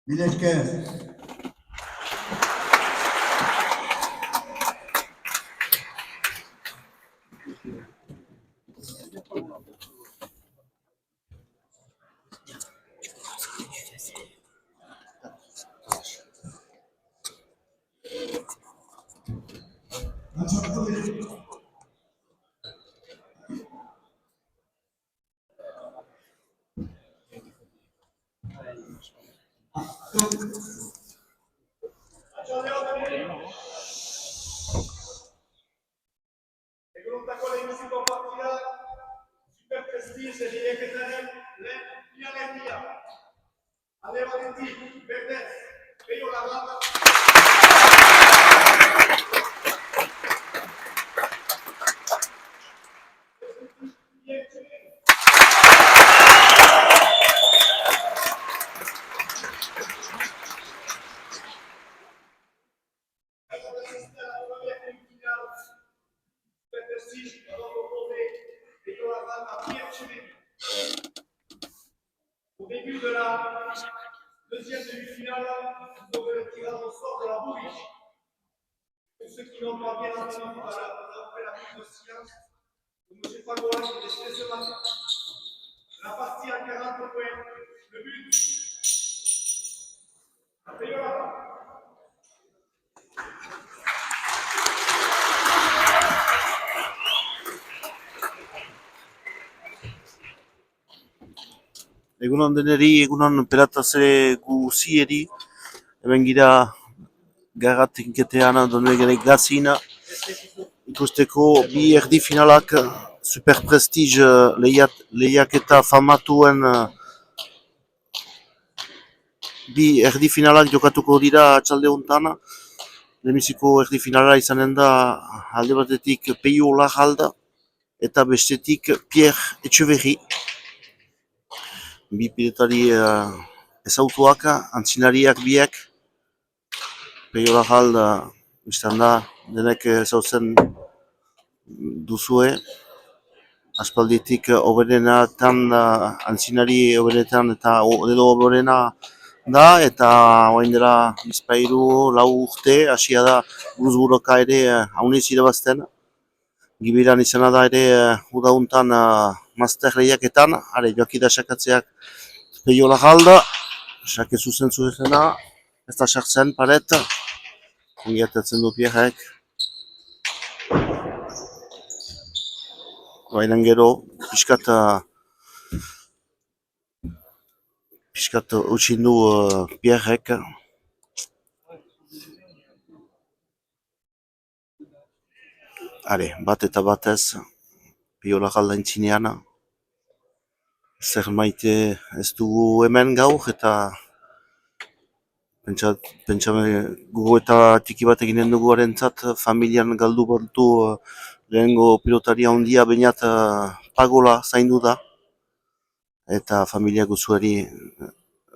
Mila esker. Egunontako lehenbiziko partida, super prestiz lehiaketaren lehen finaletia. Alde batetik, berdez, Peio Lagarda. Au début de la deuxième demi-finale, vous aurez le tirage au sort de la bouille. Pour ceux qui n'ont pas bien entendu tout à l'heure, nous avons fait la minute de silence pour M. Fagoin qui est décédé ce matin. La partie à 40 points, le but. Egunon deneri, egunon peratazere guzieri, hemen gira garratinketean donegene gazina, ikusteko bi erdi finalak Super Prestige lehiaketa famatuen bi erdi finalak jokatuko dira atxalde honetan. Lehenbiziko erdi finala izanen da alde batetik Peio Lagarda eta bestetik Pierre Etxeberri. Bi pilotari ezautuak, antzinariak biak. Peio Lagarda biztan da, denek ezautzen duzue. Aspalditik hoberenetan, antzinari hoberenetan eta edo hoberena da, eta orain dela bizpahiru lau urte, hasia da buruz-buroka ere haunez irabazten. Gibiran izena da ere udauntan master lehiaketan, joakida sakatzeak Peio Lagarda, sake zuzena, ez da sartzen paret, ongiatatzen du Pierrek. Bainan gero, piskat utxin du Pierrek. Bat eta batez, Peio Lagarda intzinean. Zer maite ez dugu hemen gaur, eta gugu eta txiki bat eginen dugu harentzat, familian galdu bantu lehengo pilotaria handia bainat Pagola zaindu da, eta familia guzuari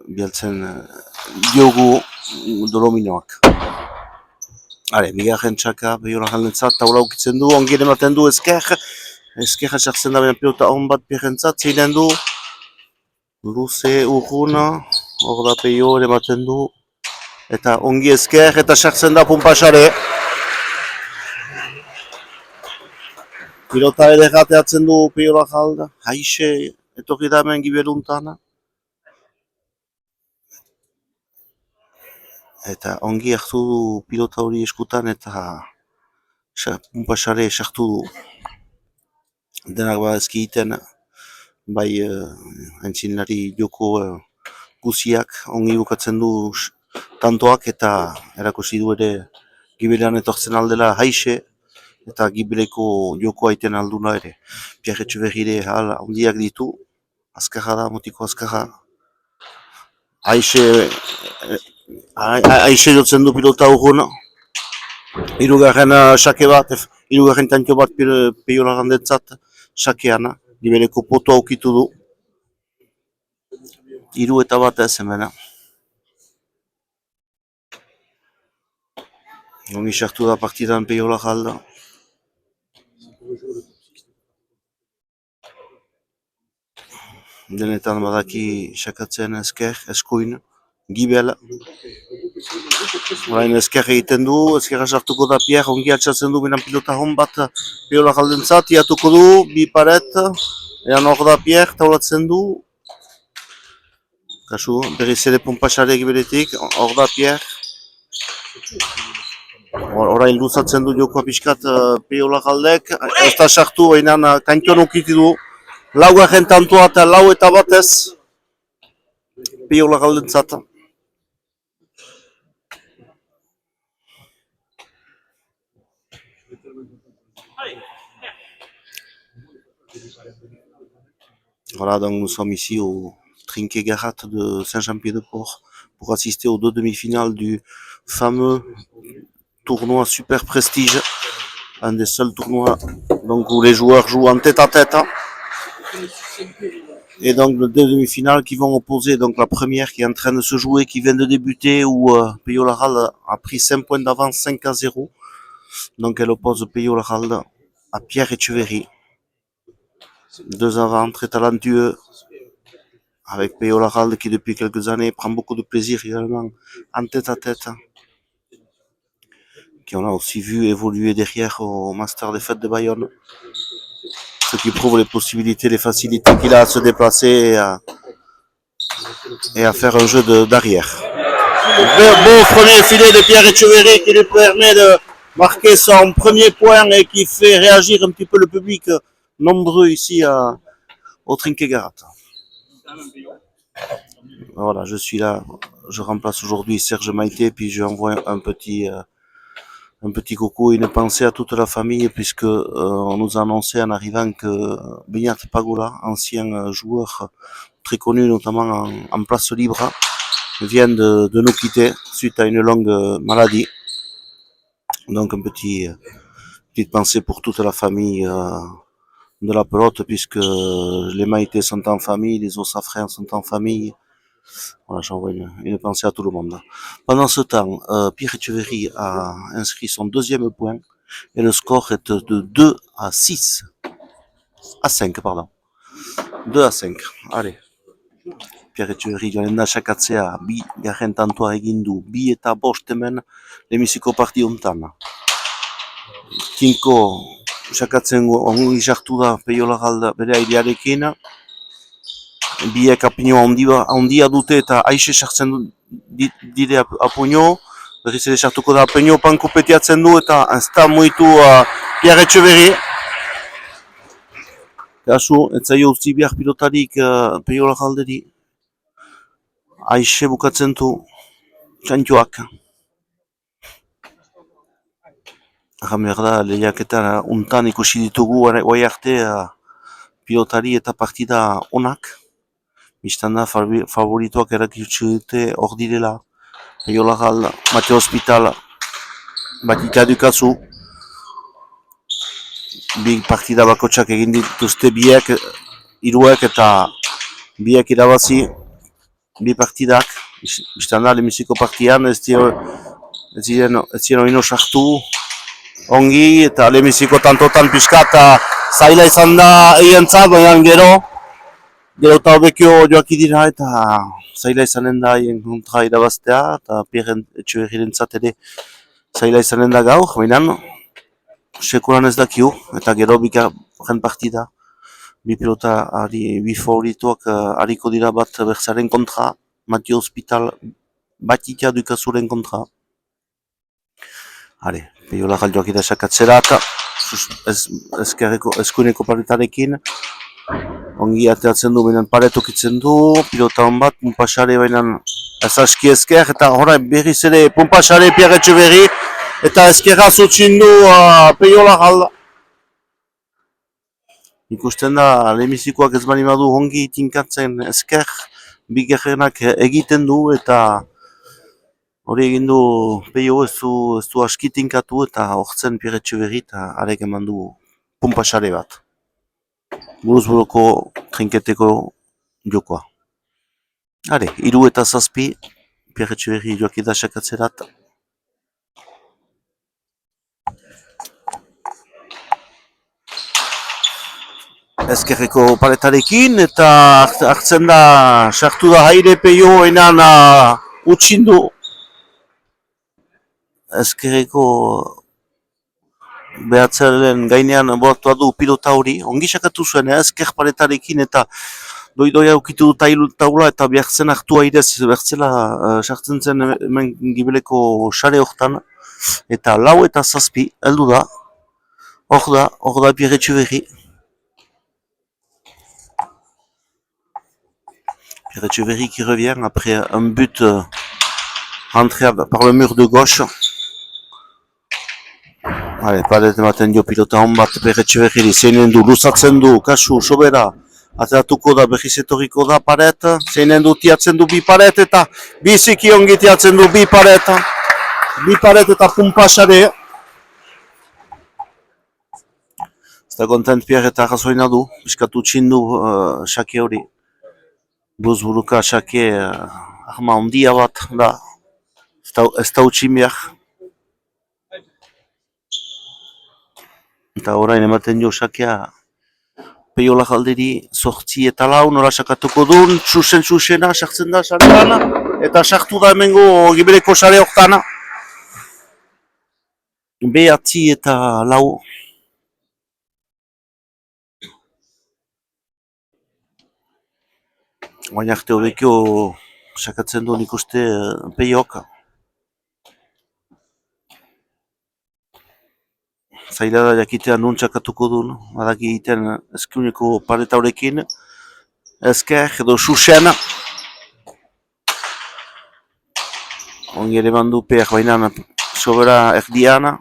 bialtzen diogu dolominoak. Bigarren txaka Peio Lagardentzat taula ukitzen du, ongi ematen du ezkerra sartzen da baina pilota hon bat Pierrentzat, zeinen du luze urruna, hor da Peio ematen du, eta ongi ezker eta sartzen da pumpasare. Pilota ere gateatzen du Peio Lagarda, haixe etorri da hemen giberuntana. Eta ongi hartu du pilota hori eskutan eta pumpasare sartu du. Denak badazki egiten, bai aintzinari joko guziak ongi bukatzen du tantoak eta erakusi du ere giberean etortzen aldela haixe eta gibeleko joko aiten alduna ere. Pierre Etxeberri ere handiak ditu, azkarra da, motiko azkarra. Haixe Aixe jotzen du pilota urrun. Hirugarren sake bat, hirugarren tantio bat Peiola gandetzat sakean. Libereko potoa ukitu du. 3-1 ez hemen. Ongi sartu da partidan Peiola galda. Denetan badaki sakatzen esker, eskuin, gibel. Orain esker egiten du, eskerra sartuko da Pierre, ongi altsatzen du benen pilota hon bat Peiola galdentzat, iatuko du, bi paret, ean hor da Pierre, taulatzen du. Kasu, berriz ere pompasare giberetik, hor da Pierre. Orain luzatzen du jokoa pixkat Peiola galdek, ez da sartu, hainan kantion ukiti du. Laugarren tantua eta 4-1 Peiola galdentzat. Voilà, donc nous sommes ici au Trinquet-Garat de Saint-Jean-Pied-de-Port pour assister aux 2 demi-finales du fameux tournoi Super Prestige, un des seuls tournois donc, où les joueurs jouent en tête-à-tête. Et donc les 2 demi-finales qui vont opposer donc la première qui est en train de se jouer, qui vient de débuter, où Peiola Galda a pris 5 points d'avance, 5-0. Donc elle oppose Peiola Galda à Pierre Etcheverry. 2 avants très talentueux, avec Peiola Galda qui depuis quelques années prend beaucoup de plaisir également en tête-à-tête, qui on a aussi vu évoluer derrière au Master des Fêtes de Bayonne, ce qui prouve les possibilités, les facilités qu'il a à se déplacer et à faire un jeu d'arrière. Beau premier filet de Pierre Etcheverry qui lui permet de marquer son premier point et qui fait réagir un petit peu le public nombreux ici au Trinquet-Garat. Voilà, je suis là, je remplace aujourd'hui Serge Maïté, puis je envoie un petit coucou et une pensée à toute la famille, puisque on nous a annoncé en arrivant que Beñat Pagola, ancien joueur très connu notamment en place libre, vient de nous quitter suite à une longue maladie. Donc petite pensée pour toute la famille de la pelote, puisque les Maïtés sont en famille, les Ossafrins sont en famille. Voilà, j'envoie une pensée à tout le monde. Pendant ce temps, Pierre Etcheverry a inscrit son 2e point et le score est de 2-5, pardon. 2-5. Allez. Pierre Etcheverry joanen da sakatzea, bigarren tantoa egin du, 2-5 hemen lehenbiziko parti hontan. Tinko sakatzen ongi sartu da Peiola Galda bere airearekin. Biek apino handia dute eta aixe sartzen dire apuño. Berriz ere sartuko da apuño pankopetiatzen du eta ez da muitu Pierre Etcheverry. Kasu, ez zaio utzi behar pilotarik Peiola Galderi. Aixe bukatzen du txantioak. Egan behar da, lehiaketan untan ikusi ditugu guai arte pilotari eta partida onak. Bistan da, favorituak erakitsu dute hor direla. Peiola Galda, Mateo Hospital, Batita Dukazu. Bi partida bakotxak egin dituzte biek, 3 eta biek irabazi. Bi partidak, bistan da, lehenbiziko partian ez ziren oino sartu ongi, eta lehenbiziko tantotan pixkat zaila izan da eientzat, baina gero eta hobekio joaki dira eta zaila izanen da haien kontra irabaztea, eta Pierre Etcheverryrentzat ere zaila izanen da gaur, baina sekulan ez dakiu, eta gero bigarren partida. Bi favorituak hariko dira bat berzaren kontra, Mateo Hospital, Batita Dukazuren kontra. Hale, Peiola Galdoak idazakatzera eta eskuineko paretarekin. Ongi ateatzen du, baina paretokitzen du, pilota hon bat, Pumpasare baina ez aski esker, eta horrein berriz ere Pumpasare Pierre Etcheverry, eta eskerra zutzin du Peiola Galda. Ikusten da, lehenbizikoak ez bali badu ongi tinkatzen esker, bigarrenak egiten du eta Hori egin du Peio ez du askitinkatu eta hortzen Pierre Etxeberri eta arek eman du pumpasare bat. Buruz-buruko trinketeko jokoa. Hare, 3-7, Pierre Etxeberri joaki da sakatzerat. Ezkerreko paletarekin eta hartzen da, sartu da haire Peio enan utxindu. Ezkerreko behatzaren gainean bortua du pilota hori, ongi sakatu zuen, ezker paletarekin eta doidoia ukitu du taula eta behartzen hartu airez, behartzela sartzen zen hemen gibeleko sare hortan, eta 4-7, heldu da, hor da Pierre Etxeberri. Pierre Etxeberri qui revient après un but rentré par le mur de gauche. Allez, palet ematen dio pilota hon bat Pierre Etxeberri zeinen du, luzatzen du, kasu, sobera, ateratuko da, berriz etorriko da paret, zeinen du tiatzen du bi paret eta biziki ongi tiatzen du bi paret eta pumpasare. Ez da kontent Pierre eta razoina du, biskatu txindu xake hori. Buruz-buruka xake arma ondia bat da, ez da utxin behar. Eta orain ematen jo xakea Peio Larralderi 8 eta 4 nora sakatuko duen, txusen-txusena sartzen da sarean, eta sartu da hemengo gibeleko sare hortana. 9 eta 4. Oain arte hobekio sakatzen duen ikuste Peiok. Zaila da jakitea nun txakatuko duen, badaki egiten eskuneko paleta horrekin, ezker edo xuxen. Ongi ere bandu peak baina sobera erdiana.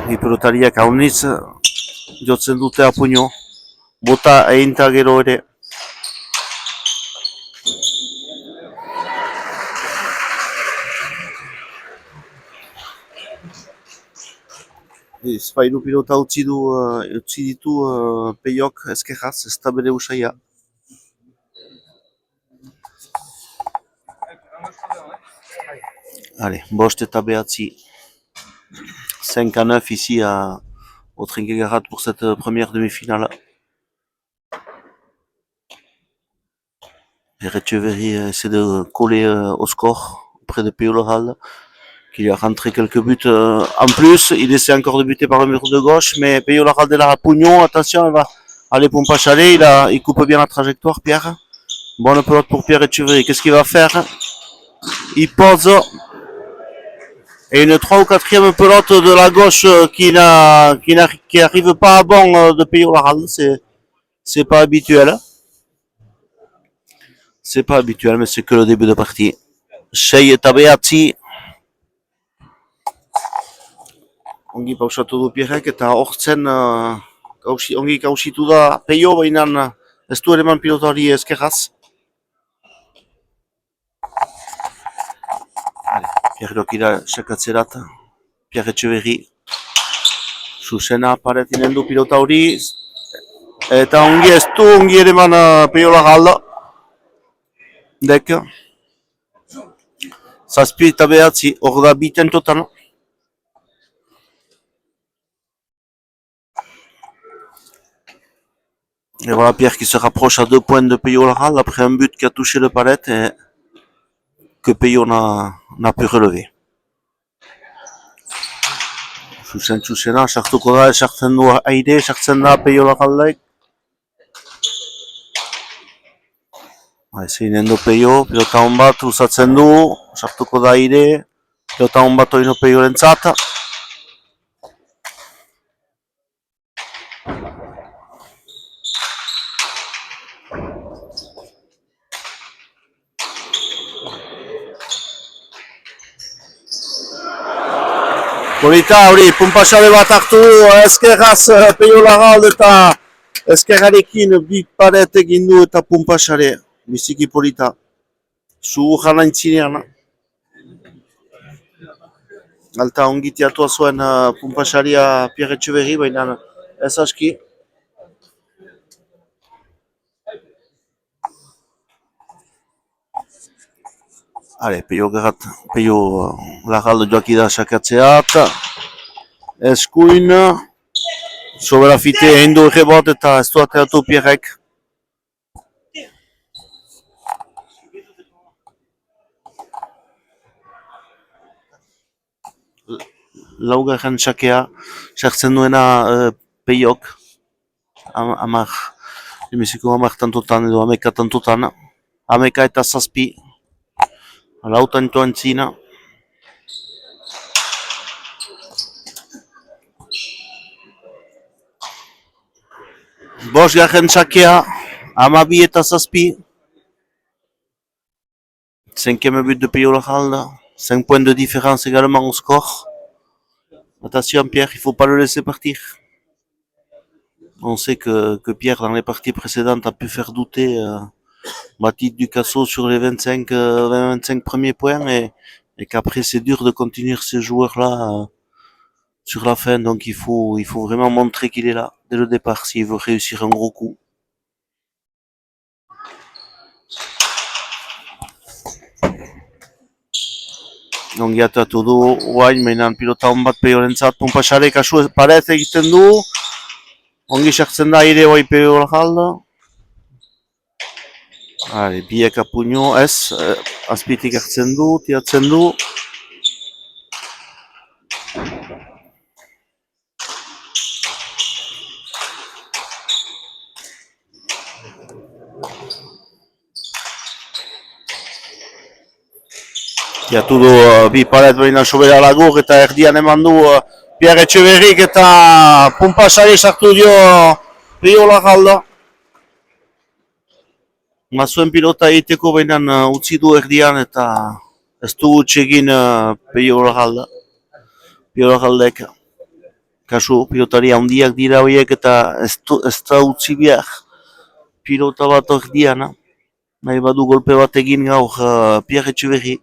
Pilotariak haunitz jotzen dute apuño, bota eginta gero ere. Espairu pilota utzi ditu Peiok ezkerraz, ez da bere usaia. Allez, 5 eta 9. 5-9 ici au Trinquegarat pour cette première demi-finale. Pierre Etxeberri essaie de coller au score auprès de Peio Larralde, qui lui a rentré quelques buts en plus. Il essaie encore de buter par le mur de gauche, mais Peio Larralde là, Pugnon, attention, il va aller pour Pompachalé, il coupe bien la trajectoire, Pierre. Bonne pelote pour Pierre Etxeberri, qu'est-ce qu'il va faire? Il pose, et une 3 ou 4e pelote de la gauche qui arrive pas à bon de Peio Larralde, c'est pas habituel. C'est pas habituel, mais c'est que le début de partie. 6 eta 9. Ongi pausatu du Pierrek eta hortzen ongi kausitu da Peio, baina ez du ereman pilota hori ezkerraz. Pierre lokira sakatzerat, Pierre Etxeberri. Susena paretinen du pilota hori. Eta ongi ez du, ongi ereman Peio Larralde. Dek. 7 eta 9, hor da biten total. Et voilà Pierre qui se rapproche à 2 points de Peio Larralde après un but qui a touché le palet et que Peio n'a pu relever. Xuxena sartuko da, sartzen du aire, sartzen da Peio Larralde. Zeinen du Peio, pilota hon bat usatzen du, sartuko da aire, pilota hon bat oino Peiorentzat. Polita hori, pumpasale bat hartu ezkerraz Peio Larralde Ezkerrarekin bi paret egin du eta pumpasare, biziki polita. Zugu jana intzinean. Alta ongi tiatua zuen pumpasaria Pierre Etxeberri, baina ez aski. Are, peio lagaldo joaki da sakatzeat. Eskuin, sobera fite egin du egebot eta ez du ateatu Pierrek. Laugarren sakea, sartzen duena peiok. Emeziko 10 tantotan edo 11 tantotan. 11 eta 7. Lautan toan zina. Bosgarren sakea, 12 eta 7. 5e but de Peyo Lajalde. 5 points de différence également au score. Attention Pierre, il ne faut pas le laisser partir. On sait que Pierre, dans les parties précédentes, a pu faire douter Mathilde Ducasso sur les 25 premiers points et qu'après c'est dur de continuer ces joueurs-là sur la fin. Donc il faut vraiment montrer qu'il est là dès le départ s'il veut réussir un gros coup. Ongi atatu du guain, mainan pilota hon bat Peiorentzat, pumpasare kasu parez egiten du. Ongi sartzen da aire bai Peyo Lajalde. Biek apuño, ez, azpitik hartzen du, tiatzen du. Tiatu du bi paret baina sobera lagur eta erdian eman du Pierre Etxeberrik eta pumpasari sartu dio Peyo Lajalde. Mazuen pilota egiteko baina utzi du erdian eta ez du utxegin Peyo Lajalde. Peyo Lajaldek. Kasu pilotari handiak dira horiek eta ez da utzi behar pilota bat erdian. Nahi badu golpe bat egin gaur Pierre Etxeberri.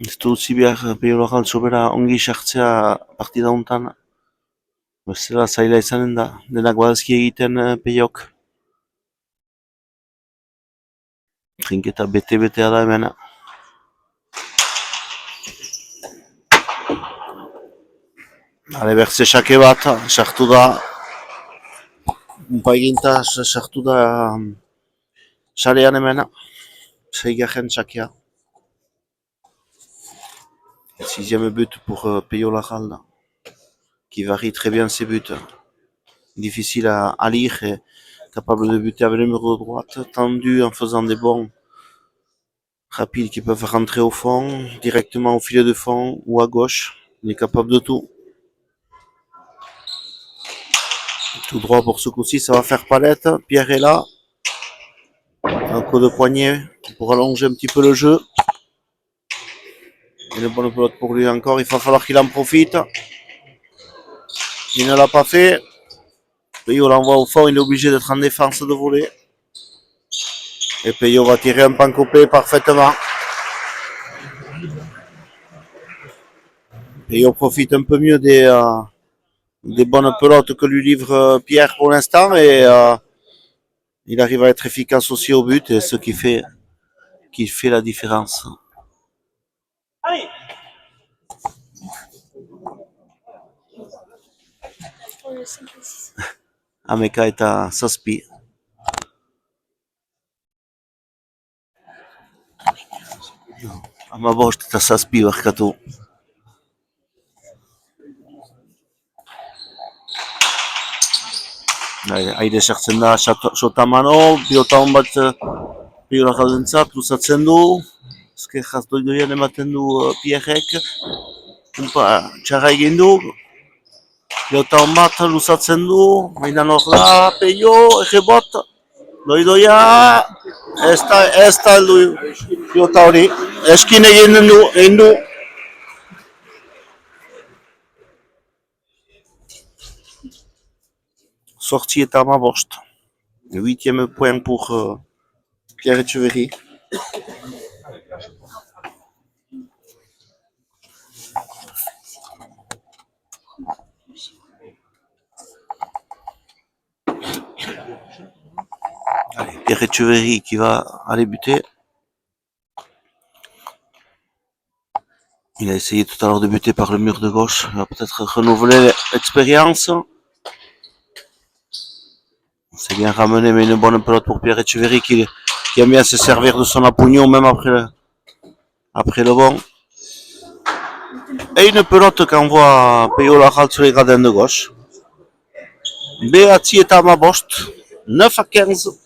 Ez du utzi behar Peyo Lajalde sobera ongi sartzea partida hontan. Bestela zaila izanen da, denak badazki egiten Peyok. Trinketa bete-betea da hemen. Berze sake bat, sartu da. Unpaiginta sartu da sarean hemen. Seigarren sakea. 6e but pour Peyo Lajalde, qui varie très bien ses buts. Difficile à lire et capable de buter avec le mur de droite, tendu en faisant des bonds rapides qui peuvent rentrer au fond, directement au filet de fond ou à gauche. Il est capable de tout. Tout droit pour ce coup-ci, ça va faire palette. Pierre est là. Un coup de poignet pour allonger un petit peu le jeu. Une bonne pelote pour lui encore, il va falloir qu'il en profite. Il ne l'a pas fait. Peyo l'envoie au fond, il est obligé d'être en défense de voler. Et Peyo va tirer un pancopé parfaitement. Peyo profite un peu mieux des bonnes pelotes que lui livre Pierre pour l'instant. Et il arrive à être efficace aussi au but, et ce qui fait la différence. Allez. Ameka eta 7. Amabost eta 7 barkatu. Aire sartzen da Sotamano, pilota hon bat Peyo Lajaldentzat, luzatzen du. Ezker jazdoidoian ematen du Pierrek. Pumpa txarra egin du. Pilota hon bat luzatzen du. Mainan hor da, Peyo, egebot. Doidoia, ez da heldu pilota hori. Eskin egin du. sortie est à Mabost. 8e point pour Pierre Etcheverry. Allez, Pierre Etcheverry qui va aller buter. Il a essayé tout à l'heure de buter par le mur de gauche. Il va peut-être renouveler l'expérience. C'est bien ramené, mais une bonne pelote pour Pierre Etcheverry qui aime bien se servir de son appugnon même après le bon. Et une pelote qu'envoie Peyo Laral sur les gradins de gauche. Beati est à Mabost. 9-15.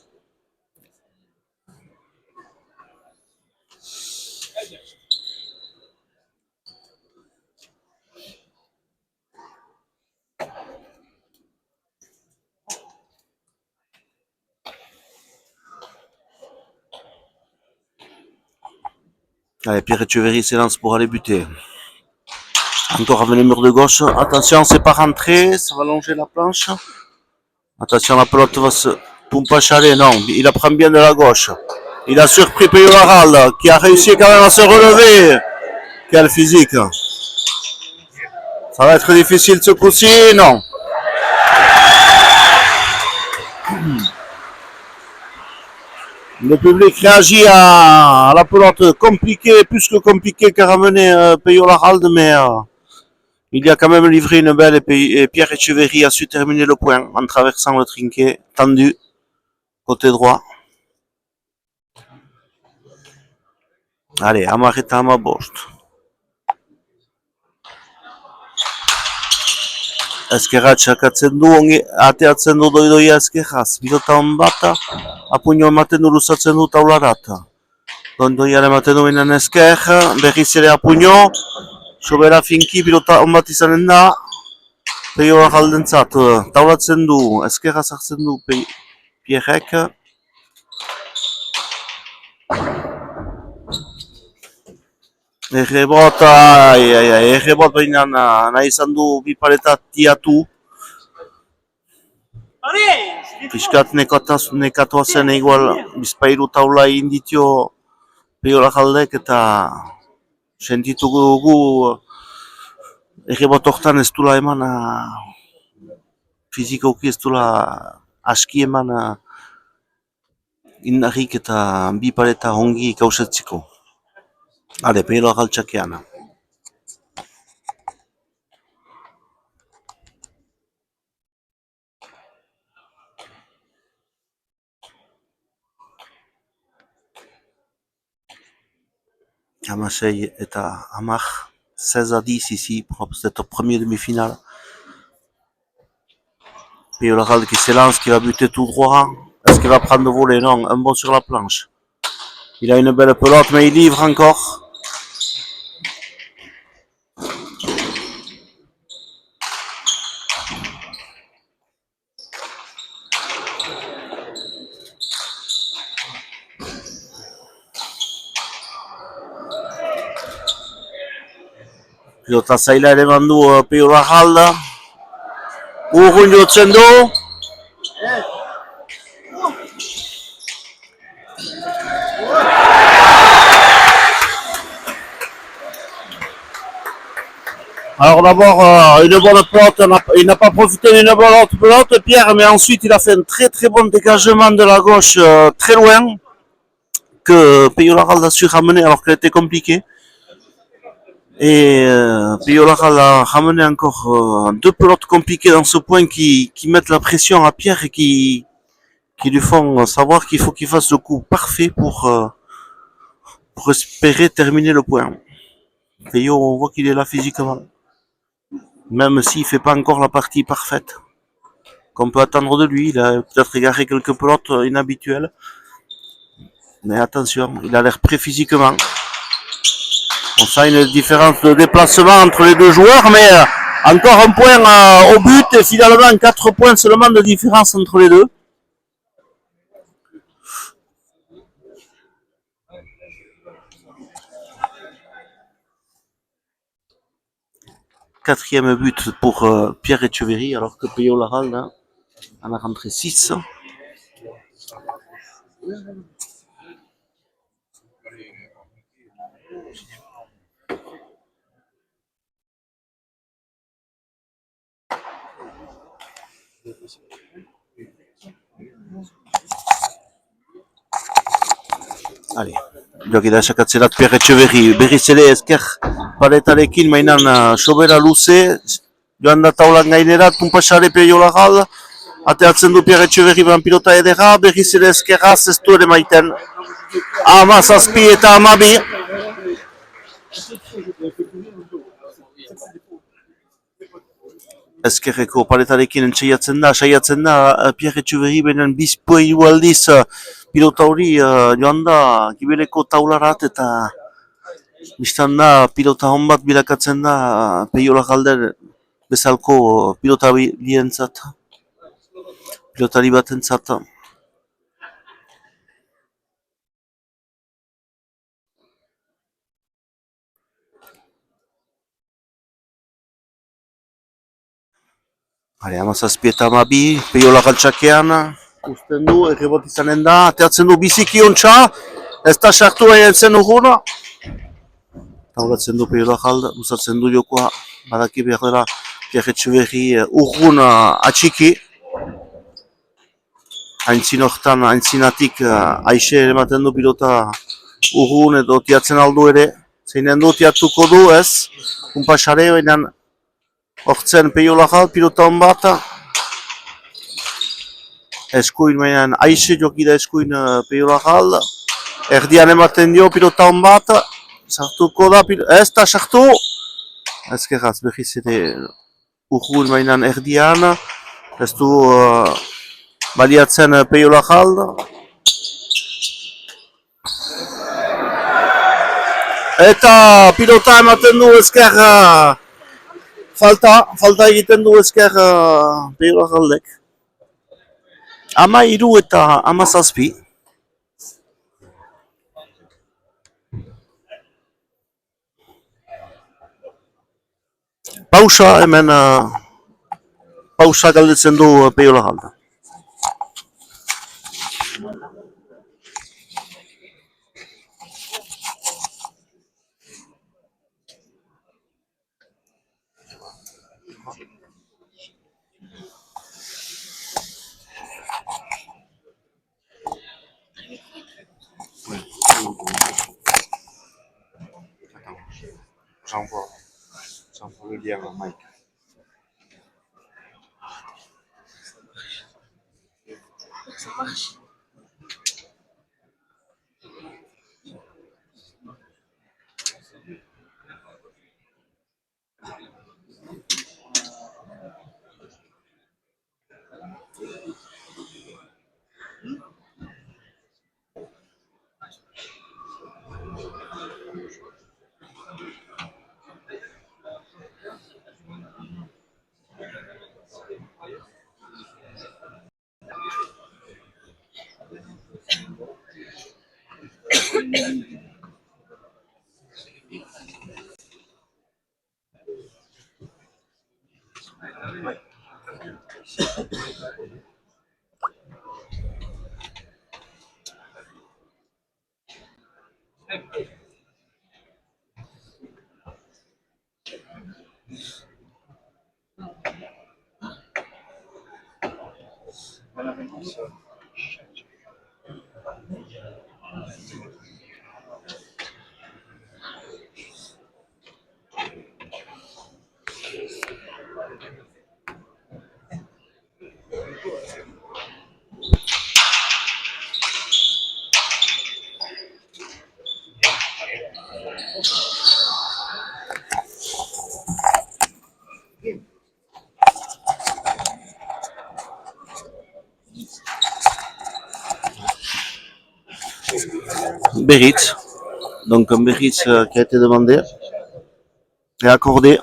Allez, Pierre Etcheverry s'élance pour aller buter. Encore avec le mur de gauche. Attention, c'est pas rentré. Ça va longer la planche. Attention, la pelote va se poumpachaler. Non, il la prend bien de la gauche. Il a surpris Peyo Laral qui a réussi quand même à se relever. Quel physique. Ça va être difficile ce coup-ci. Non. Le public réagit à la pelote compliquée, plus que compliquée qu'a ramené Peyo Laral, mais il y a quand même livré une belle et Pierre Etcheverry a su terminer le point en traversant le trinquet tendu côté droit. Allez, Amareta Mabost. Ezkerratxak atzen du, ateatzen du doidoia ezkerraz. Pilota on bat, apuño ematen du luzatzen du taularat. Doidoiare ematen du binen ezker, berriz ere apuño, sobera finki pilota on bat izanen da, Peyo Laraldentzat. Taulatzen du, ezkerraz hartzen du Pierrek. Errebot, errebot baina nahi izan du bi paleta tiatu. Piskat nekatoa zen igual bizpairu taula egin ditio Peyo Laraldek eta sentitu dugu errebot hortan ez dula eman fizikoki ez dula aski eman indarrik eta bi paleta ongi kausetziko. Ale, Peyo Laral txakean. Amasei eta Amar, 16-10 ici pour cette première demi-finale. Peyo Laral qui s'élance, qui va buter tout droit. Est-ce qu'il va prendre le volet? Non, un bon sur la planche. Il a une belle pelote, mais il livre encore. Pilota zaila ere mandu Peyo Laral. Urrun jotzen du. Alors d'abord, une bonne pelote, il n'a pas profité d'une bonne pelote, Pierre, mais ensuite il a fait un très très bon dégagement de la gauche, très loin, que Peyo Laral a su ramener alors qu'elle était compliquée. Et Peyo Laral a ramené encore deux pelotes compliquées dans ce point qui mettent la pression à Pierre et qui lui font savoir qu'il faut qu'il fasse le coup parfait pour espérer terminer le point. Peyo, on voit qu'il est là physiquement. Même s'il ne fait pas encore la partie parfaite qu'on peut attendre de lui. Il a peut-être égaré quelques pelotes inhabituelles. Mais attention, il a l'air prêt physiquement. On sent une différence de déplacement entre les deux joueurs, mais encore un point au but et finalement 4 points seulement de différence entre les deux. Quatrième but pour Pierre Etcheverry, alors que Peyo Laral à la rentrée 6. Allez, joki da esakatzerat Pierre Etxeberri berriz ere ezker paretarekin mainan sobera luze, joan da taulan gainera, tumpasare peiola gal, ateatzen du Pierre Etxeberri ban pilota edera, berriz ere ezkerraz ez du ere maiten. 17 eta 12. Ezkerreko paretarekin saiatzen da Pierre Etxeberri benen bizpoilu aldiz pilota hori joan da gibeleko taularat eta biztan da pilota hon bat bilakatzen da peiola galder bezalko pilota bientzat, pilotari batentzat. Hale, 17 eta 12, peiola galtsakean, usten du, errebot izanen da, ateatzen du biziki ontsa, ez da sartu egin zen urguna. Taulatzen du peiola galda, usatzen du jokoa, badaki behar dela Pierre Etxeberri urguna atxiki. Aintzin hortan, aintzinatik aixe ematen du pilota urgun edo tiatzen aldu ere. Zeinen du tiatuko du ez, kumpasare, baina hortzen peiola gal, pilota hon bat. Eskuin mainan, aixe joki da eskuin peiola gal. Erdian ematen dio pilota hon bat. Sartuko da, ez da sartu. Ezkerraz behiz ere urgun mainan erdian. Ez du baliatzen peiola gal. Eta pilota ematen du ezker falta egiten du ezker peiola galdek. 13 eta 17. Pausa hemen pausa galdetzen du peiola galda. Jean-Paul le dire à Mike. Ça marche. Beritz, donc un Beritz qui a été demandé et accordé.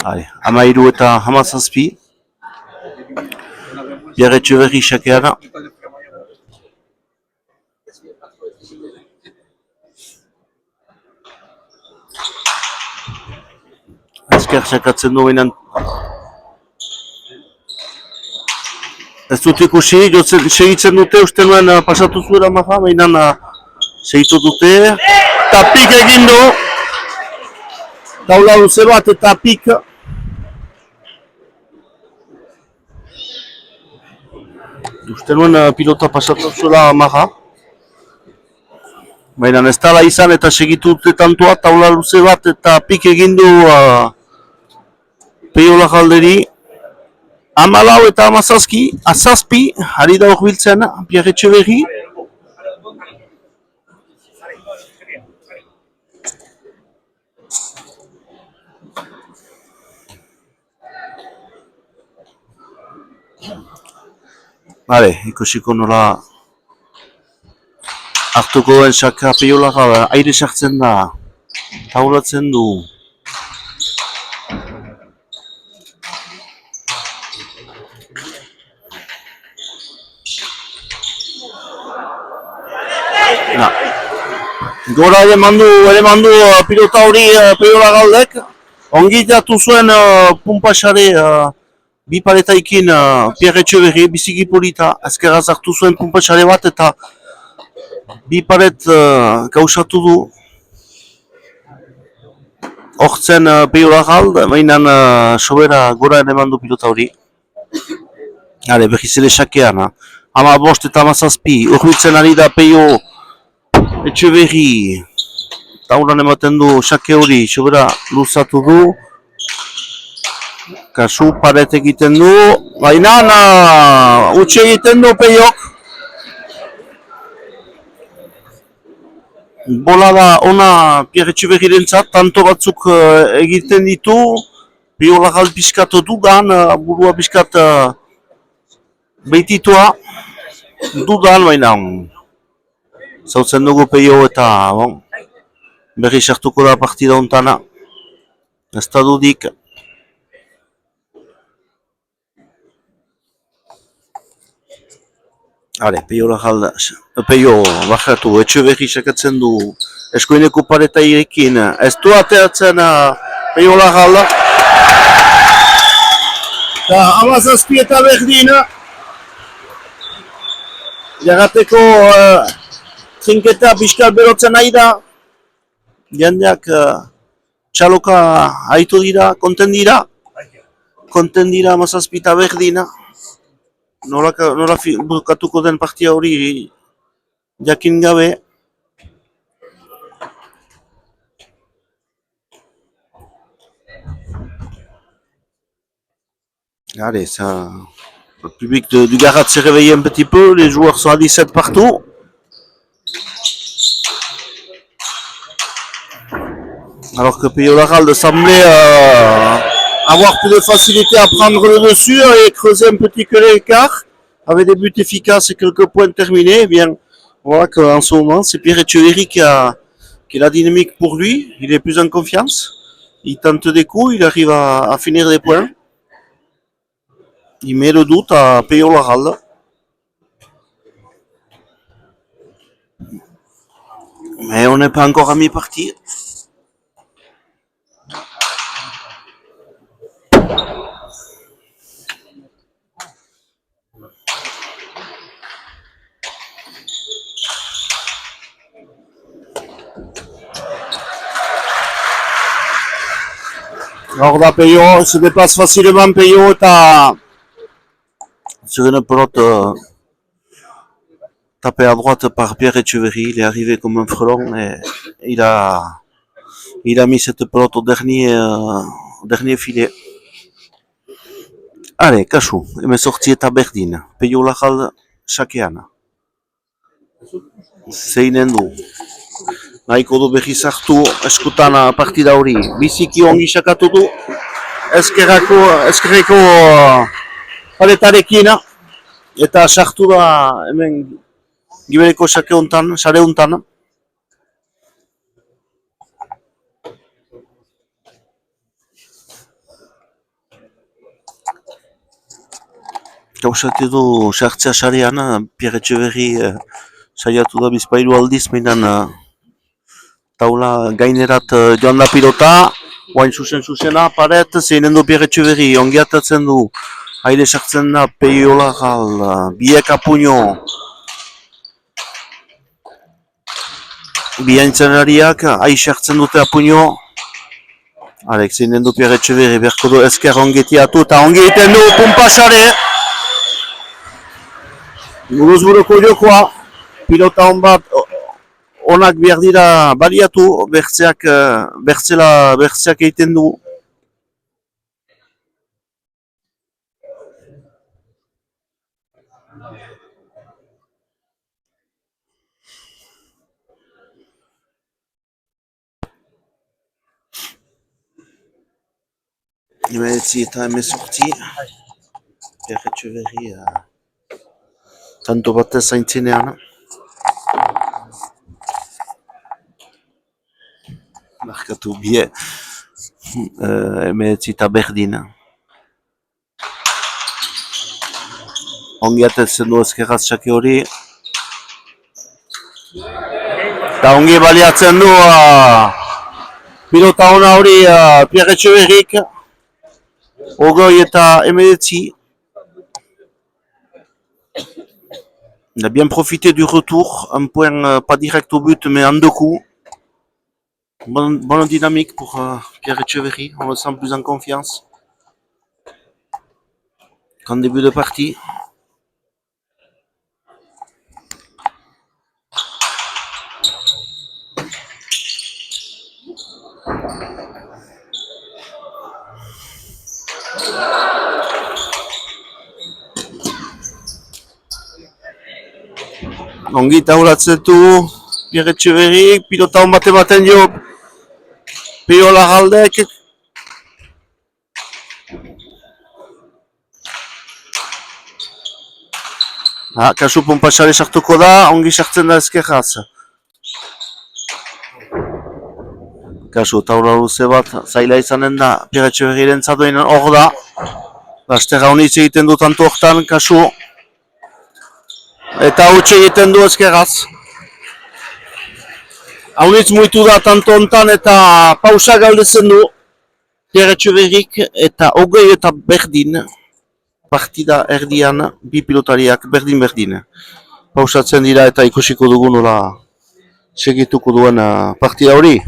Allez, 13 eta 17. Pierre Etxeberri xakeana. Ezker xakatzen du behinan. Ez dut ikusi, segitzen dute, uste nuen pasatu zuela maha, baina segitu dute. Eta pik egin du. Taula luze bat eta pik. Uste nuen pilota pasatu zuela maha. Baina ez dala izan eta segitu dute tantua, taula luze bat eta pik egin du Peio Larralderi. 14 eta 17, ari da hor biltzen, Pierre Etxeberri. Bale, ikusiko nola hartuko duen xaka Peio Larralde, aire sartzen da, taulatzen du. Gora ere mandu pilota hori Peio Larraldek. Ongi datu zuen pumpasare bi paretaikin Pierre Etxeberri, biziki polita. Azkeraz hartu zuen pumpasare bat eta bi paret gauzatu du. Hortzen Peio Larralde, baina sobera gora ere mandu pilota hori. Hale, behiz ere xakean. 15 eta 17, urbiltzen ari da Peio Etxeberri. Taulan ematen du xake hori, sobera luzatu du. Kasu paret egiten du, baina utxe egiten du Peiok. Bola da ona Pierre Etxeberrirentzat, tanto batzuk egiten ditu. Peio Larralde pixkat dudan, burua pixkat behititua. Dudan, baina zautzen dugu Peio eta berri sartuko da partida ontana. Ez da dudik. Hale, Peio Larralde, Peio bajatu, Etxeberri sakatzen du eskuineko pareta irekin. Ez du ateratzen Peio Larralde. Eta 17 eta berdin. Jagateko trinketa pixkal berotzen nahi da. Jendeak txaloka haitu dira, konten dira. Konten dira 17 eta berdin. Nola bukatuko den partia hori jakin gabe. Allez, ça... Le public du Garat s'est réveillé un petit peu, les joueurs sont à 17 partout. Alors que Peio Larralde semblait avoir plus de facilité à prendre le dessus et creuser un petit peu l'écart, avec des buts efficaces et quelques points terminés. Eh bien, voilà qu'en ce moment, c'est Pierre Etxeberri qui a la dynamique pour lui. Il est plus en confiance. Il tente des coups, il arrive à finir des points. Il met le doute à Peio Larralde. Mais on n'est pas encore à mi-partie. Alors là, Peio se déplace facilement. Peio est sur une pelote tapée à droite par Pierre Etxeberri. Il est arrivé comme un frelon et il a mis cette pelote au dernier filet. Allez, kasu, hemezortzi eta berdin. Peio Larralde xakean. Zeinen du. Nahiko du berriz hartu eskutan partida hori. Biziki ongi sakatu du. Ezkerreko paletarekin. Eta sartu da hemen Gibereko sare hontan. Gauzatu du sartzea sarean, Pierre Etxeberri saiatu da bizpailu aldiz, mainan taula gainerat joan da pilota, guain zuzena, paret, zeinen du Pierre Etxeberri, ongi atatzen du Aire sartzen da Peio Larral, bieka puño. Biaintzenariak aixertzen dute apuño. Alex zeinen du Pierre Etxeverri berko du ezker ongetiatu eta ongi egiten du Pumpasare. Buruz buruko jokoa, pilota hon bat onak behar dira baliatu, bertzeak egiten du. Hemeretzi eta hemezortzi, Pierre Etxeverri tanto batez zaintzenean. Markatu bie, hemeretzi eta berdin. Ongi atetzen du ezkerraz txake hori. Eta ongi baliatzen du pilota hona hori Pierre Etxeverrik. Ogoi eta hemeretzi. Il a bien profité du retour, un point pas direct au but mais en deux coups. Bonne dynamique pour Pierre Etxeverri, on le sent plus en confiance qu'en début de partie. Ongi taulatzen du Pierre Etxeverri, pilota hon bat ematen dio Peio Larraldek. Kasu Pumpasare sartuko da, ongi sartzen da ezkerraz. Kasu taula luze bat zaila izanen da Pierre Etxeverriren zadoen hor da. Lasterra honitz egiten du tanto hortan, kasu. Eta hutsa egiten du ezkerraz. Haunitz muitu da tanto hontan eta pausa galdezen du Pierre Etxeverrik eta ogei eta berdin. Partida erdian bi pilotariak berdin. Pausatzen dira eta ikusiko dugu nola segituko duen partida hori.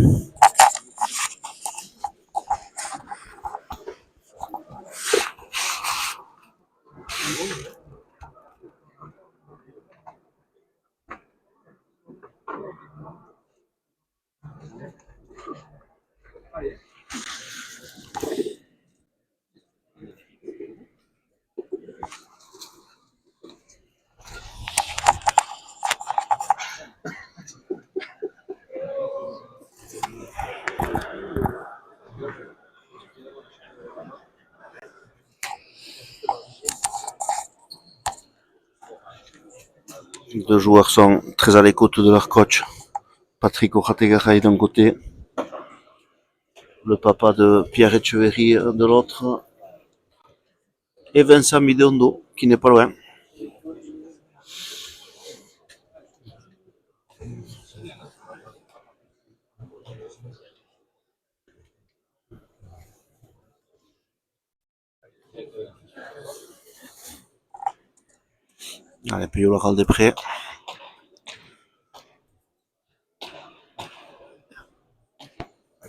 Les deux joueurs sont très à l'écoute de leur coach. Patrick Ojategaray d'un côté, le papa de Pierre Etxeverri de l'autre, et Vincent Midondo qui n'est pas loin. Allez, Peio Larral de près.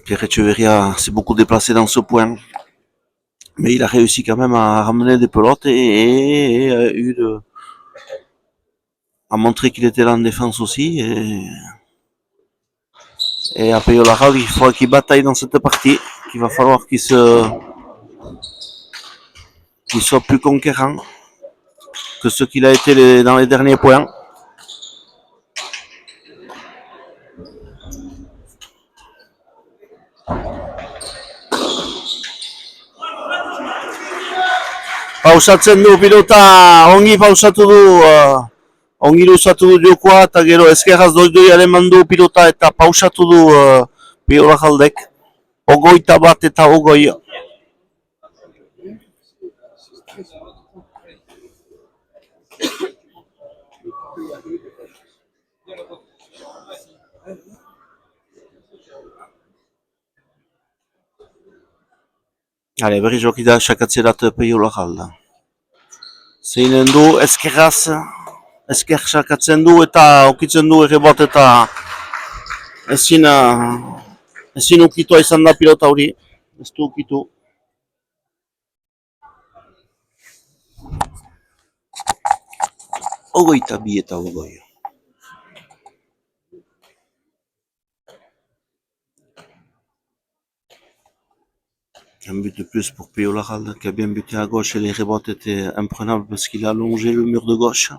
Pierre Etxeverri s'est beaucoup déplacé dans ce point. Mais il a réussi quand même à ramener des pelotes et à montrer qu'il était là en défense aussi. Et à Peio Larral, il faudra qu'il bataille dans cette partie. Il va falloir qu'il soit plus conquérant que ce qu'il a été dans les derniers points. Pausatzen du pilota, ongi pausatu du, ongi luzatu du jokoa, eta gero ezkerraz doidoiaren mandu pilota eta pausatu du Peio Larraldek. Ogoita bat eta ogoi. Allez, berri jokida sakatzerat Peio Larral. Zeinen du eskerraz, esker sakatzen du eta okitzen du errebot eta ezin ukitua izan da pilota hori. Ez du ukitu. Ogoita bi eta ogoi. Un but de plus pour Pio Laralde qui a bien buté à gauche et les rebotes étaient imprenables parce qu'il a allongé le mur de gauche.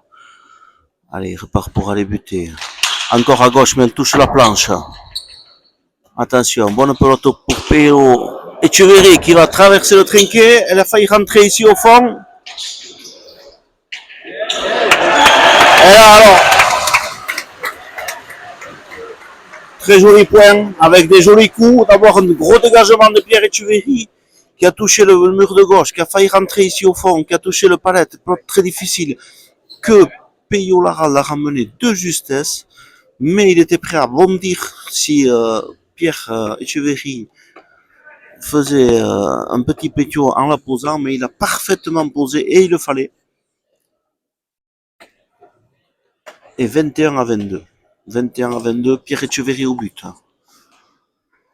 Allez, il repart pour aller buter. Encore à gauche, mais elle touche la planche. Attention, bonne pelote pour Pio Echeverri qui va traverser le trinquet. Elle a failli rentrer ici au fond. Et là alors, très joli point avec des jolis coups. D'abord un gros dégagement de Pierre Echeverri qui a touché le mur de gauche, qui a failli rentrer ici au fond, qui a touché le palette, très difficile, que Peyo Lara l'a ramené de justesse, mais il était prêt à bondir si Pierre Echeverri faisait un petit pétio en la posant, mais il a parfaitement posé et il le fallait. Et 21 à 22. 21 à 22, Pierre Echeverri au but.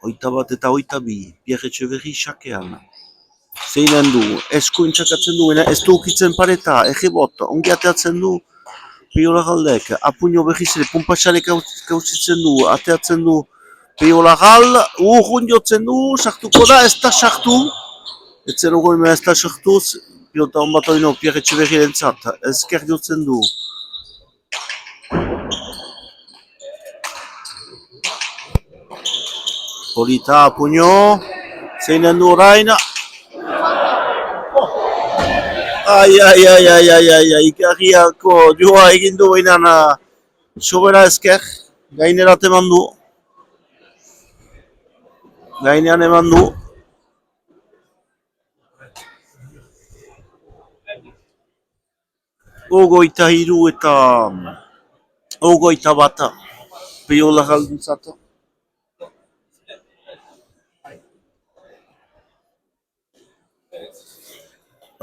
Oitabat eta oitabi, Pierre Echeverri xakean. Zeinen du, eskuin txakatzen duena, ez du ukitzen pareta, egebot, ongi ateatzen du Pio Laraldek, apuño berriz ere, pumpatxarek kauzitzen du, ateatzen du Pio Larald, urrun jotzen du, sartuko da, ez da sartu, etzen ugoen ez da sartu, pilota hon bat oino, Pierre Echeverri lentzat, ezker jotzen du. Polita, apuño, zeinen du orain, Ai, ikarriako joa egin du behinan sobera esker, gainerat eman du. Gainean eman du. Ogoita hiru eta ogoita bat Pio Laraldentzat.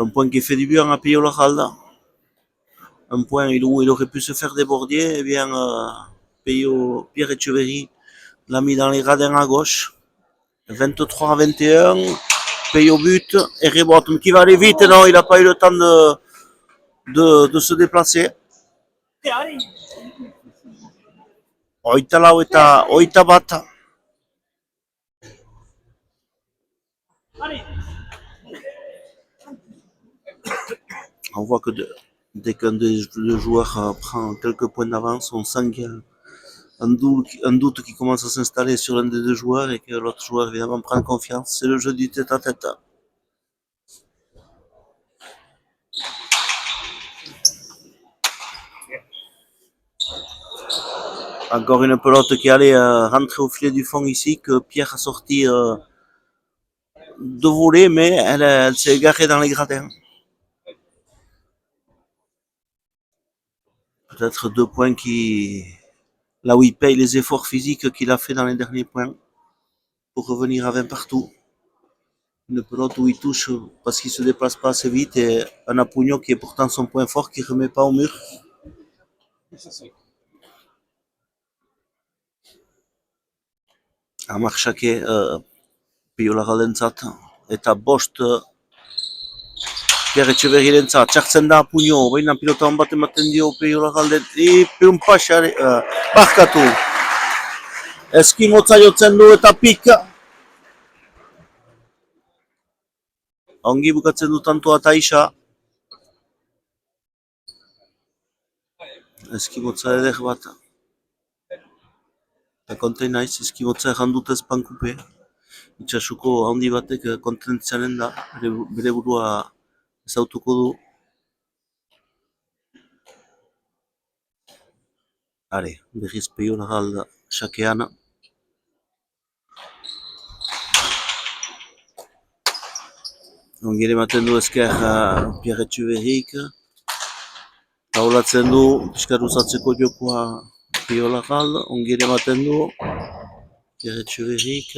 Un point qui fait du bien à Pio Laralde. Un point où il aurait pu se faire déborder, eh bien Pierre Echeverri l'a mis dans les gradins à gauche. 23 à 21, Pio but et rebote, mais qui va aller vite, non, il n'a pas eu le temps de se déplacer. Oita lau eta oita bat. On voit que dès qu'un des joueurs prend quelques points d'avance, on sent qu'il y a un doute qui commence à s'installer sur l'un des deux joueurs et que l'autre joueur évidemment prend confiance. C'est le jeu du tête-à-tête. Encore une pelote qui allait rentrer au filet du fond ici, que Pierre a sorti de voler, mais elle s'est égarée dans les gradins. Peut-être 2 points là où il paye les efforts physiques qu'il a fait dans les derniers points pour revenir à 20 partout. Une pelote où il touche parce qu'il se déplace pas assez vite et un Apugno qui est pourtant son point fort qui remet pas au mur. Amarxake Pio Laraldentzat eta bost Pierre Echeverri lentzat, txartzen da Apugno, baina pilota hon bat ematen dio Pio Laralden, peunpaxare, barkatu. Eskimotza jotzen du eta pika. Ongi bukatzen du tantoa eta isa. Eskimotza eder bat. Eta konten naiz, eskimotza errandut ez pankupe. Itxasuko handi batek kontentzianen da, bere burua ezautuko du. Are, berriz Pio Laralde xakean. Ongi ere ematen du esker Pierre Echeverrik. Taulatzen du, pixkar usatzeko jokoa Pio Laralde. Ongi ere ematen du Pierre Echeverrik.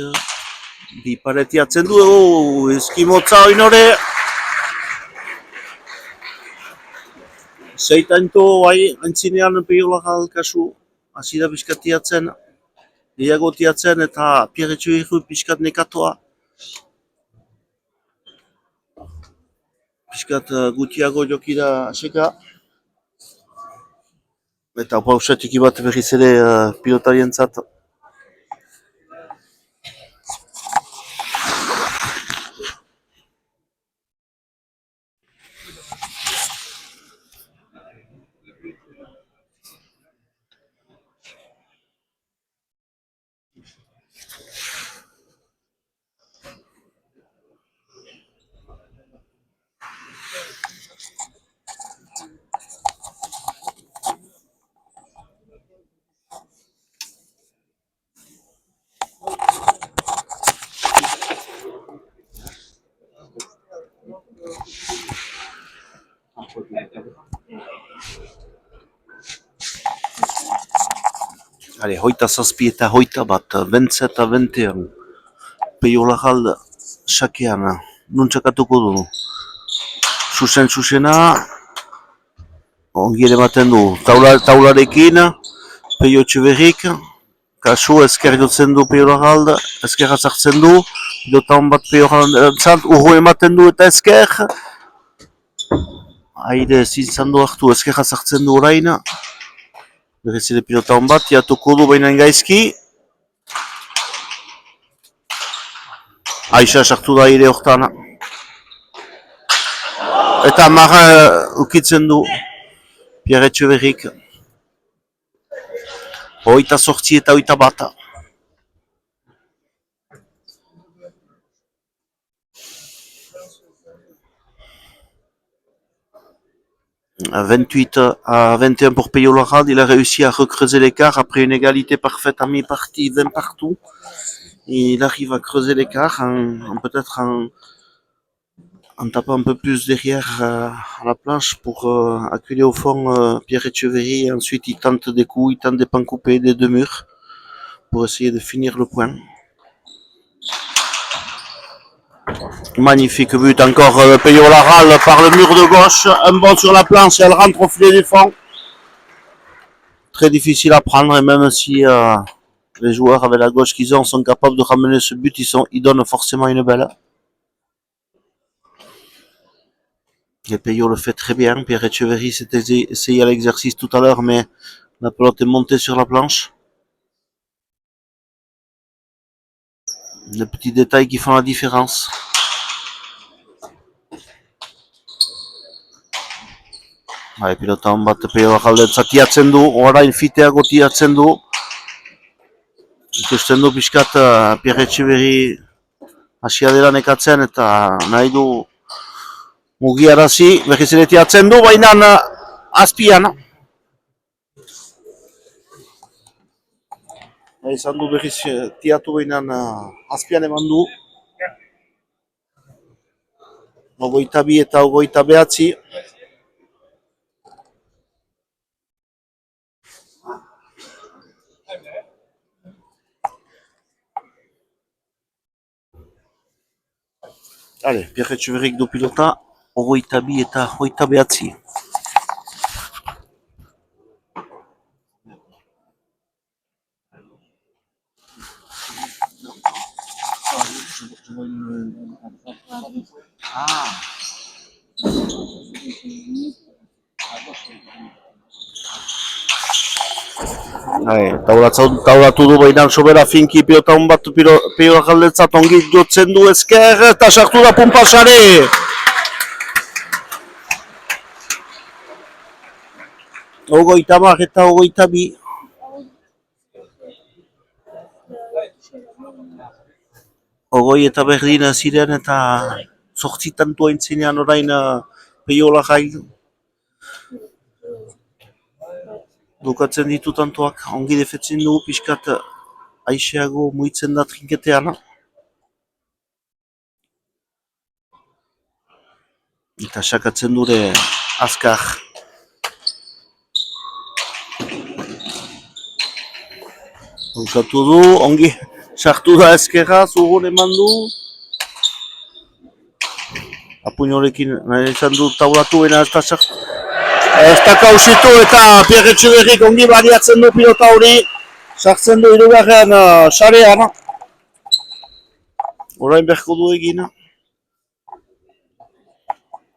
Bi paretiatzen du, eskimotza oinore. Zeitainto bai, antzinean Peiolagal kasu, hasi da pixkat tiatzen, gehiago tiatzen eta Pierre Etxeberri pixkat nekatoa. Pixkat gutiago jokira aseka. Eta pausatik bat berriz ere pilotarientzat. Allez, hoita zazpi eta hoita bat, 27 eta 21. Peiolagal sakean, nuntzakatuko du. Susena, ongi ere ematen du, taularekin, Peio Etxeberrik, kasu ezker jotzen du Peiolagal, ezkerra zartzen du, pilotan bat Peiolagal zant, urro ematen du eta ezker. Aire zintzan du hartu, ezkerra zartzen du orain. Berriz ere pilotan bat, jatuko du baina gaizki. Aixa sartu da aire hortan. Eta marra ukitzen du Pierre Etxeberrik. Hoita sortzi eta hoita bat. 28 à 21 pour Peiolagal, il a réussi à recreuser l'écart après une égalité parfaite à mi-partie, 20 partout. Et il arrive à creuser l'écart peut-être en tapant un peu plus derrière à la planche pour acculer au fond Pierre Etxeberri. Et ensuite il tente des coups, il tente des pans coupés des deux murs pour essayer de finir le point. Magnifique but encore de Peiolagal par le mur de gauche, un bond sur la planche et elle rentre au filet du fond. Très difficile à prendre et même si les joueurs avec la gauche qu'ils ont sont capables de ramener ce but, ils donnent forcément une belle. Et Peio le fait très bien. Pierre Etxeberri s'est essayé à l'exercice tout à l'heure, mais la pelote est montée sur la planche. Les petits détails qui font la différence. Bai, pilotan bat Peiolagaldentzat tiatzen du, orain fiteago tiatzen du. Ikusten du pixkat Pierre Etxeberri hasia dela nekatzen eta nahi du mugiarazi, berriz ere tiatzen du, baina azpian. Izan du berriz tiatu baina azpian eman du. 22 eta 29. Allez, Pierre Etxeberrik du pilota, 22 eta 29. Taulatu du behinan sobera finki pilota hon bat Peiolagaldentzat ongi jotzen du ezker eta sartu da Pumpasare. Ogoita mar eta 22. Ogoi eta berdin ziren eta 8 tantu aintzinean orain Peiolagal. Bukatzen ditu tantoak, ongi defetzen du, pixkat aixeago muitzen da trinketean. Eta sakatzen dure azkar. Bukatu du, ongi sartu da ezkerra, zugun eman du. Apuñorekin nahi izan du taulatu, baina ez da sartu. Ez da kausitu eta Pierre Etxeberrik ongi baliatzen du pilota hori. Sartzen du hirugarren sarean. Orain berko du egin.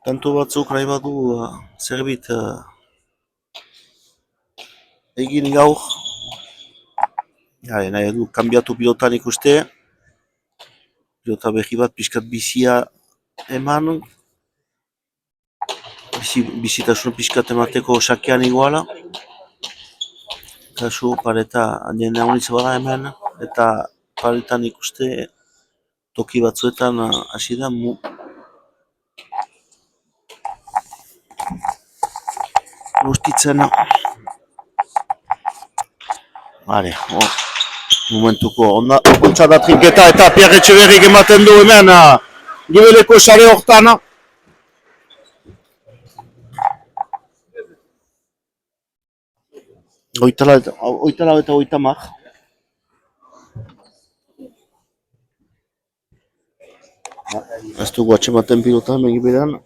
Kantu batzuk nahi badu zerbit egin gaur. Nahi du kanbiatu pilotan ikuste. Pilota berri bat pixkat bizia eman. Bizitasun pixkat emateko sakean iguala. Kasu pareta jende honitz bada hemen. Eta paretan ikuste toki batzuetan hasi da gustitzen. Momentuko ontsa da trinketa eta Pierre Etxeberrik ematen du hemen gibeleko sare hortan. Oitala eta oitamak. Ez dugu atxematen pilota hemen gibelan.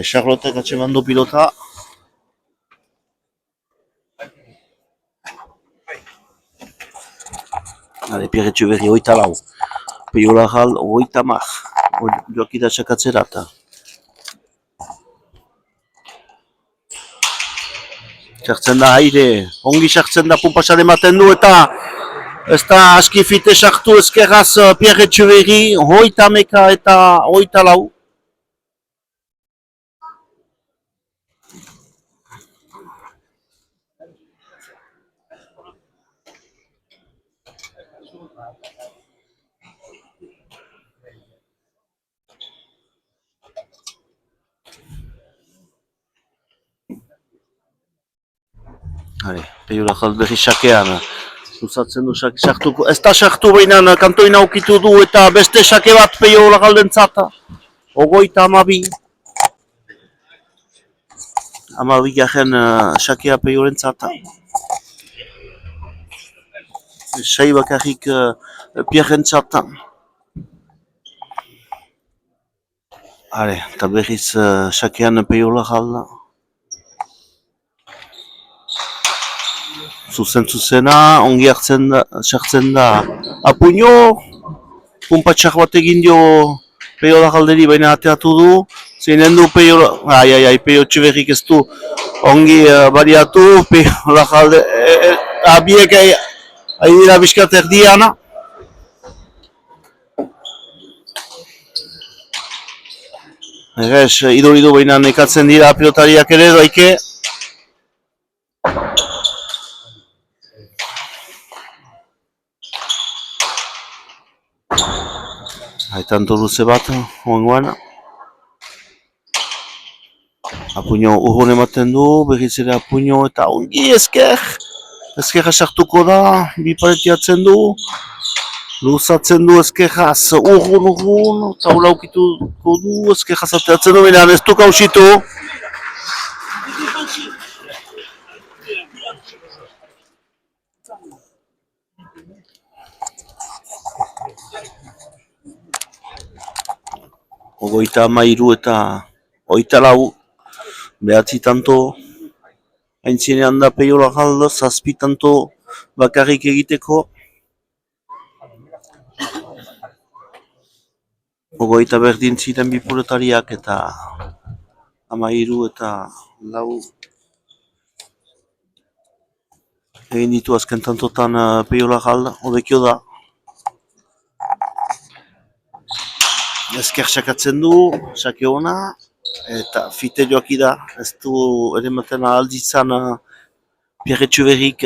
Charlotek atxeman du pilota. Pierre Etxeberri oitalau. Peiola gal oitamak. Joakida txakatzerat. Sartzen da aire, ongi sartzen da pumpasare ematen du eta ez da aski fite sartu ezkerraz Pierre Etxeberri, hoitameka eta oitalau. Peiola gal berri sakean. Zuzatzen du sartuko. Ez da sartu behinan kantoina ukitu du eta beste sake bat Peiola galdentzat. Ogoita amabi. Amabi garen sakea Peiolentzat. Sei bakarrik Pierrentzat. Eta berriz sakean Peiola gal. Zuzena, ongi sartzen da Apuño, pumpatxak bat egin dio Peiola galderi baina ateatu du, zeinen du Peiola, Peio Etxeberrik ez du ongi bariatu, Peiola galde, abiek ari dira bizkat erdian. Egez, iduridu baina nekatzen dira pilotariak ere doike. Tanto luze bat, hongoan. Apuño urrun ematen du, berriz ere Apuño eta ongi ezkerra sartuko da, bi paretiatzen du. Luzatzen du ezkerraz, urrun, taula ukituko du, ezkerraz ateatzen du, baina ez du kausitu. Ogoita amairu eta oitalau, behatzi tanto haintzinean da Peiola galdo, zazpi tanto bakarrik egiteko. Ogoita berdin ziren bi pilotariak eta amairu eta lau egin ditu azken tantotan Peiola galdo, odekio da. Ezker sakatzen du, sake hona, eta fite joaki da, ez du ere maten alditzan Pierre Etxeberrik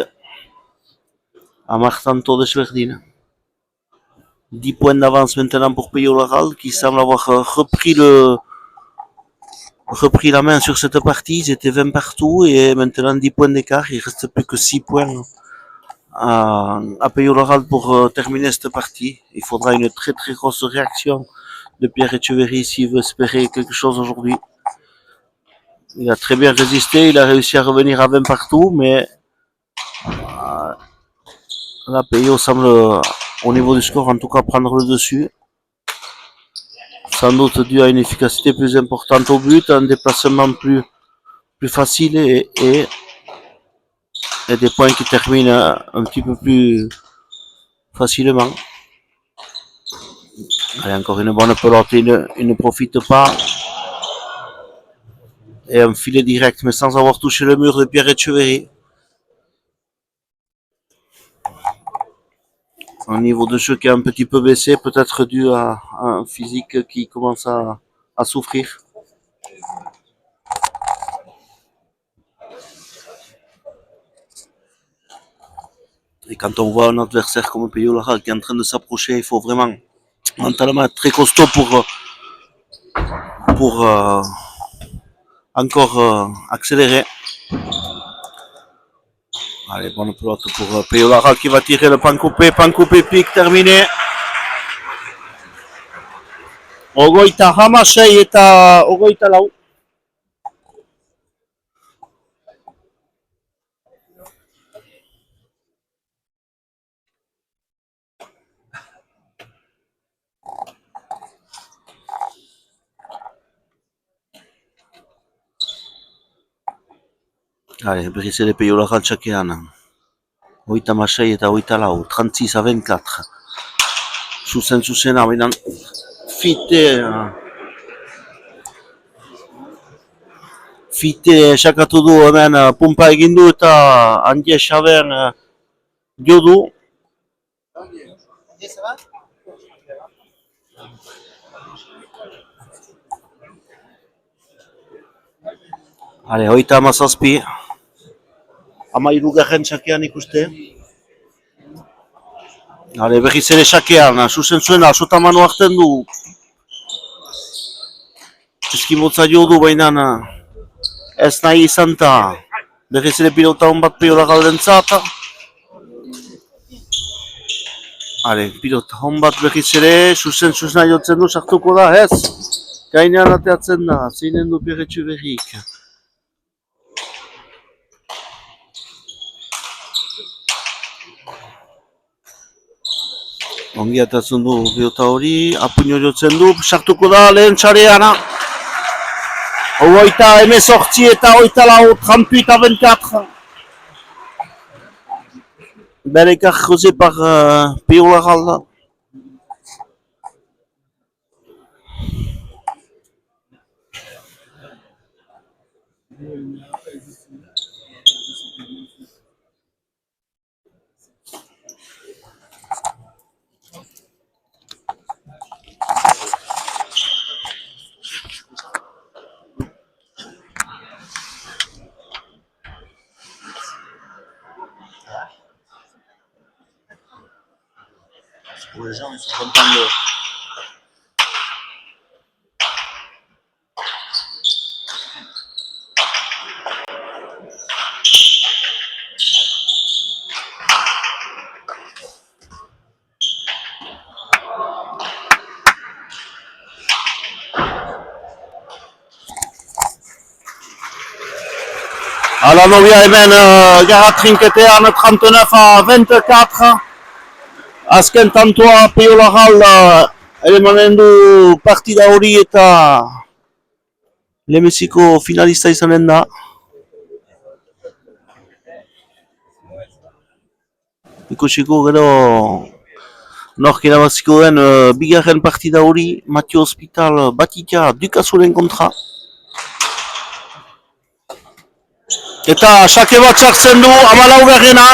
10 tanto desberdin. 10 points d'avance maintenant pour Peiola Gal, qui semble avoir repris la main sur cette partie. Ils étaient 20 partout et maintenant 10 points d'écart. Il ne reste plus que 6 points à Peiola Gal pour terminer cette partie. Il faudra une très très grosse réaction de Pierre Etxeberri s'il veut espérer quelque chose aujourd'hui. Il a très bien résisté, il a réussi à revenir à 20 partout, mais là, Peio semble, au niveau du score, en tout cas, prendre le dessus. sans doute dû à une efficacité plus importante au but, un déplacement plus facile et des points qui terminent un petit peu plus facilement. Allez, encore une bonne pelote, il ne profite pas. Et un filet direct, mais sans avoir touché le mur de Pierre Etcheverry. Un niveau de jeu qui est un petit peu baissé, peut-être dû à un physique qui commence à souffrir. Et quand on voit un adversaire comme Peyo Lara qui est en train de s'approcher, il faut vraiment mentalement être très costaud pour encore accélérer. Allez, bonne pelote pour Peyo Lara qui va tirer le Pankopé pique, terminé. Ogoita hamasei eta ogoita lau. Allez, berriz ere Peyo Lara txakean. Oita masei eta oita lau, 36 à 24. Zuzena, baina fite sakatu du hemen pumpa egin du eta Andie Xaber jo du. Hale, hoita amazazpi. Amairugarren sakean ikuste. Hale, berriz ere sakean, zuena, sota manu hartzen du. Eskimotza jo du baina ez nahi izan ta. Berriz ere pilota hon bat Peyo Lararentzat. Hale, pilota hon bat berriz ere, zuzena jotzen du, sartuko da, ez? Gainean ateatzen da, zeinen du Pierre Etcheverryk. Ongi atatzen du pilota hori, apuño jotzen du, sartuko da lehen txareana. Ogoita emezortzi eta oita lau, 38 à 24. Bel écart creusé par Peyo Lara. Les gens sont contents de... A la novia hemen gara trinketean 39 à 24. Azken tantoa Peyo Lara elemanen du partida hori eta lemeziko finalista izanen da. Ikusiko gero nork irabaziko den bigarren partida hori, Mathieu Hospital Batitia Dukazuren kontra. Eta sake bat sartzen du, 14garrena.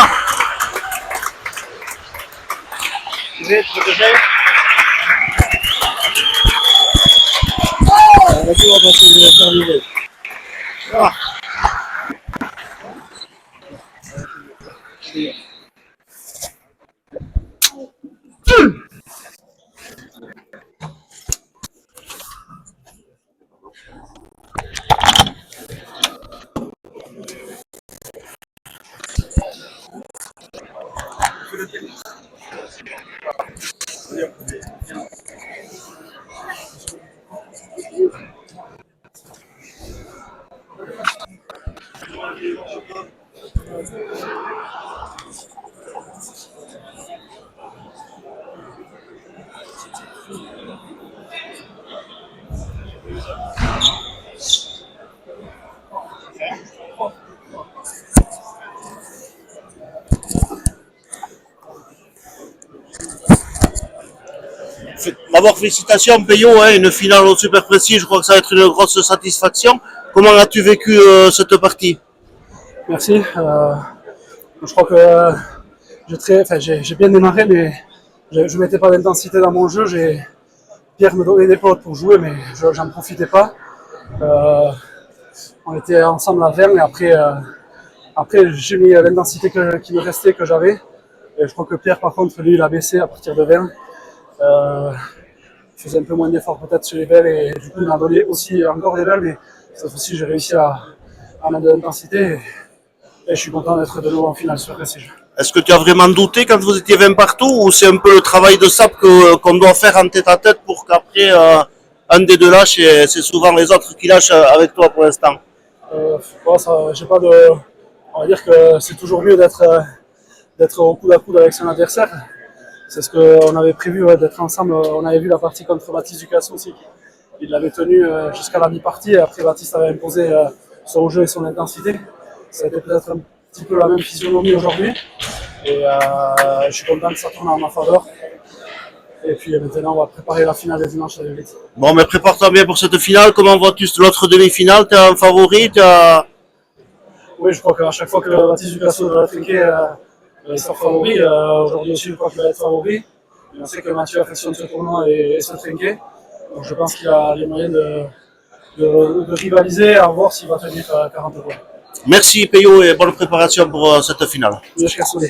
D'abord, félicitations, Peyo, hein, une finale au Super Prestige, je crois que ça va être une grosse satisfaction. Comment as-tu vécu cette partie? Merci. Je crois que j'ai bien démarré, mais je ne mettais pas d'intensité dans mon jeu. Pierre me donnait des potes pour jouer, mais j'en profitais pas. On était ensemble à 20 et après j'ai mis l'intensité qui me restait, que j'avais. Et je crois que Pierre, par contre, lui, il a baissé à partir de 20. Il faisait un peu moins d'efforts peut-être sur les belles et du coup, il m'a donné aussi encore des belles, mais cette fois-ci, j'ai réussi à mettre de l'intensité et je suis content d'être de nouveau en finale sur Prestige. Est-ce que tu as vraiment douté quand vous étiez 20 partout ou c'est un peu le travail de sap qu'on doit faire en tête à tête pour qu'après un des deux lâche et c'est souvent les autres qui lâchent avec toi pour l'instant? J'ai pas de. On va dire que c'est toujours mieux d'être au coude à coude avec son adversaire. C'est ce qu'on avait prévu, ouais, d'être ensemble. On avait vu la partie contre Baptiste Ducasse aussi. Il l'avait tenu jusqu'à la mi-partie et après Baptiste avait imposé son jeu et son intensité. Ça a été peut-être un petit peu la même physionomie aujourd'hui. Et je suis content que ça tourne en ma faveur. Et puis maintenant, on va préparer la finale de dimanche à l'élite. Bon, mais prépare-toi bien pour cette finale. Comment vois-tu l'autre demi-finale? Tu es un favori? Oui, je crois qu'à chaque fois que Baptiste Ducasse va trinquer, il sort favori. Aujourd'hui aussi, je crois qu'il va être favori. Et on sait que Mathieu affectionne ce tournoi et se trinquer. Donc je pense qu'il a les moyens de rivaliser, à voir s'il va tenir 40 points. Merci Peyo et bonne préparation pour cette finale. Miłosz Kasuli.